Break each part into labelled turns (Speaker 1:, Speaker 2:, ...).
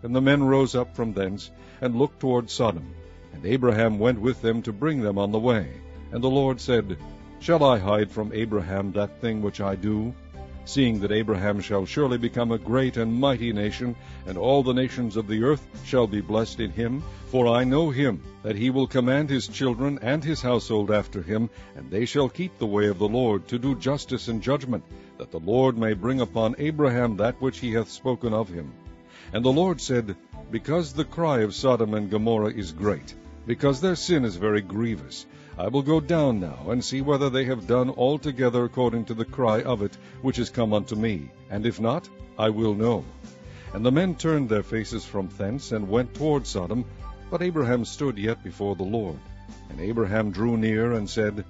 Speaker 1: And the men rose up from thence, and looked toward Sodom. And Abraham went with them to bring them on the way. And the Lord said, Shall I hide from Abraham that thing which I do? Seeing that Abraham shall surely become a great and mighty nation, and all the nations of the earth shall be blessed in him. For I know him, that he will command his children and his household after him, and they shall keep the way of the Lord, to do justice and judgment, that the Lord may bring upon Abraham that which he hath spoken of him. And the Lord said, Because the cry of Sodom and Gomorrah is great, because their sin is very grievous, I will go down now, and see whether they have done altogether according to the cry of it which is come unto me, and if not, I will know. And the men turned their faces from thence, and went toward Sodom, but Abraham stood yet before the Lord. And Abraham drew near, and said,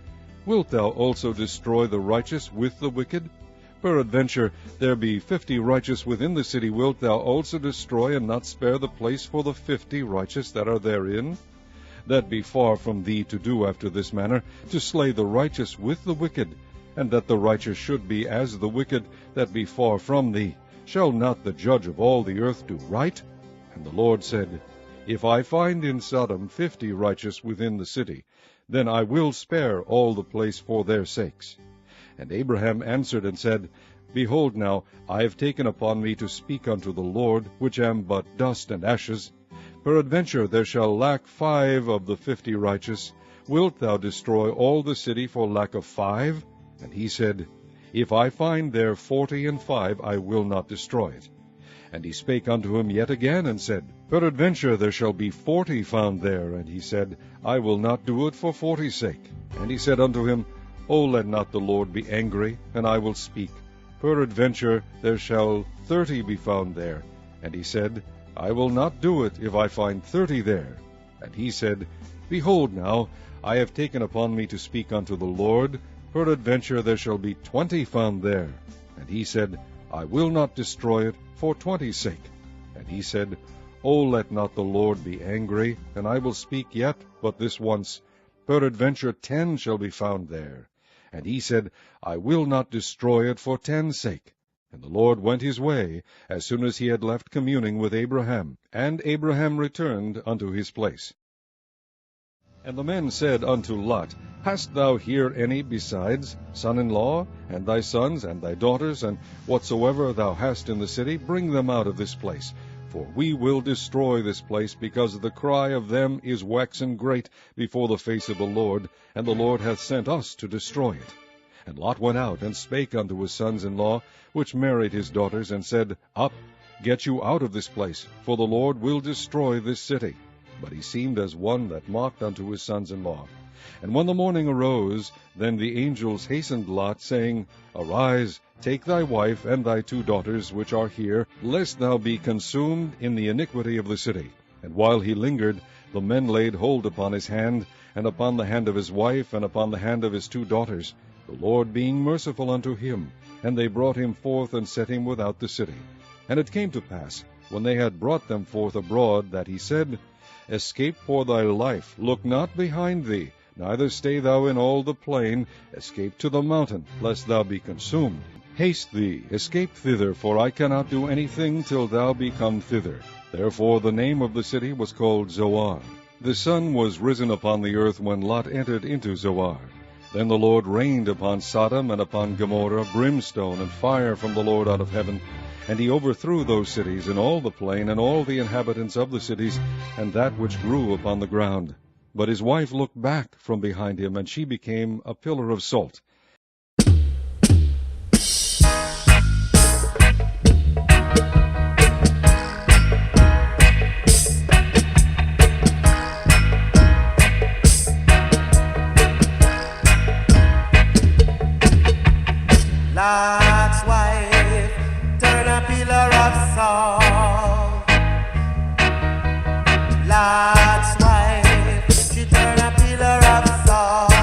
Speaker 1: Wilt thou also destroy the righteous with the wicked? Peradventure there be 50 righteous within the city, wilt thou also destroy, and not spare the place for the 50 righteous that are therein? That be far from thee to do after this manner, to slay the righteous with the wicked, and that the righteous should be as the wicked, that be far from thee. Shall not the judge of all the earth do right? And the Lord said, If I find in Sodom 50 righteous within the city, then I will spare all the place for their sakes. And Abraham answered and said, Behold now, I have taken upon me to speak unto the Lord, which am but dust and ashes. Peradventure there shall lack 5 of the 50 righteous. Wilt thou destroy all the city for lack of 5? And he said, If I find there 45, I will not destroy it. And he spake unto him yet again, and said, Peradventure there shall be 40 found there. And he said, I will not do it for 40's sake. And he said unto him, O let not the Lord be angry, and I will speak. Peradventure there shall 30 be found there. And he said, I will not do it if I find 30 there. And he said, Behold now, I have taken upon me to speak unto the Lord. Peradventure there shall be 20 found there. And he said, I will not destroy it for 20's sake. And he said, O let not the Lord be angry, and I will speak yet but this once. Peradventure 10 shall be found there. And he said, I will not destroy it for 10's sake. And the Lord went his way, as soon as he had left communing with Abraham. And Abraham returned unto his place. And the men said unto Lot, Hast thou here any besides son-in-law, and thy sons, and thy daughters, and whatsoever thou hast in the city? Bring them out of this place. For we will destroy this place, because the cry of them is waxen great before the face of the Lord, and the Lord hath sent us to destroy it. And Lot went out, and spake unto his sons-in-law, which married his daughters, and said, Up, get you out of this place, for the Lord will destroy this city. But he seemed as one that mocked unto his sons-in-law. And when the morning arose, then the angels hastened Lot, saying, Arise, take thy wife and thy 2 daughters which are here, lest thou be consumed in the iniquity of the city. And while he lingered, the men laid hold upon his hand, and upon the hand of his wife, and upon the hand of his 2 daughters, the Lord being merciful unto him. And they brought him forth, and set him without the city. And it came to pass, when they had brought them forth abroad, that he said, Escape for thy life, look not behind thee, neither stay thou in all the plain, escape to the mountain, lest thou be consumed. Haste thee, escape thither, for I cannot do anything till thou be come thither. Therefore the name of the city was called Zoar. The sun was risen upon the earth when Lot entered into Zoar. Then the Lord rained upon Sodom and upon Gomorrah brimstone and fire from the Lord out of heaven. And he overthrew those cities, and all the plain, and all the inhabitants of the cities, and that which grew upon the ground. But his wife looked back from behind him, and she became a pillar of salt.
Speaker 2: Lot's wife turned a pillar of salt. Lot's wife, she turned a pillar of salt.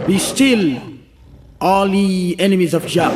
Speaker 3: Be still, all ye enemies of Jah.